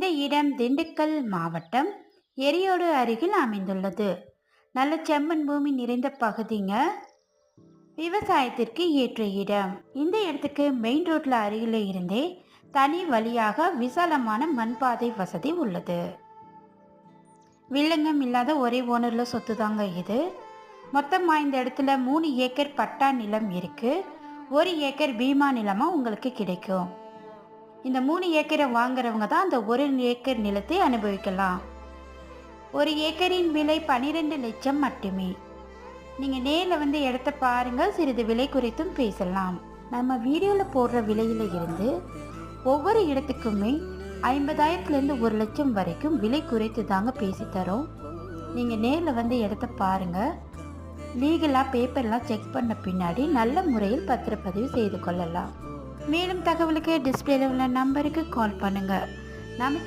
இந்த இடம் திண்டுக்கல் மாவட்டம் எரியோடு அருகில் அமைந்துள்ளது. நல்ல செம்மண் பூமி நிறைந்த பகுதிங்க. விவசாயத்திற்கு ஏற்ற இடம். இந்த இடத்துக்கு மெயின் ரோட்ல அருகில் இருந்தே தனி வழியாக விசாலமான மண்பாதை வசதி உள்ளது. வில்லங்கம் இல்லாத ஒரே ஓனர்ல சொத்து தாங்க இது. மொத்தமாக இந்த இடத்துல 3 ஏக்கர் பட்டா நிலம் இருக்கு. 1 ஏக்கர் பீமா நிலமா உங்களுக்கு கிடைக்கும். இந்த 3 ஏக்கரை வாங்குறவங்க தான் அந்த 1 ஏக்கர் நிலத்தை அனுபவிக்கலாம். 1 ஏக்கரின் விலை 12 லட்சம் மட்டுமே. நீங்கள் நேரில் வந்து இடத்த பாருங்கள், சிறிது விலை குறித்தும் பேசலாம். நம்ம வீடியோவில் போடுற விலையில் இருந்து ஒவ்வொரு இடத்துக்குமே 50,000லேருந்து 1 லட்சம் வரைக்கும் விலை குறைத்து தாங்க பேசி தரோம். நீங்கள் நேரில் வந்து இடத்த பாருங்கள். லீகலாக பேப்பர்லாம் செக் பண்ண பின்னாடி நல்ல முறையில் பத்திரப்பதிவு செய்து கொள்ளலாம். மேலும் தகவலுக்கு டிஸ்பிளேல உள்ள நம்பருக்கு கால் பண்ணுங்கள். நம்ம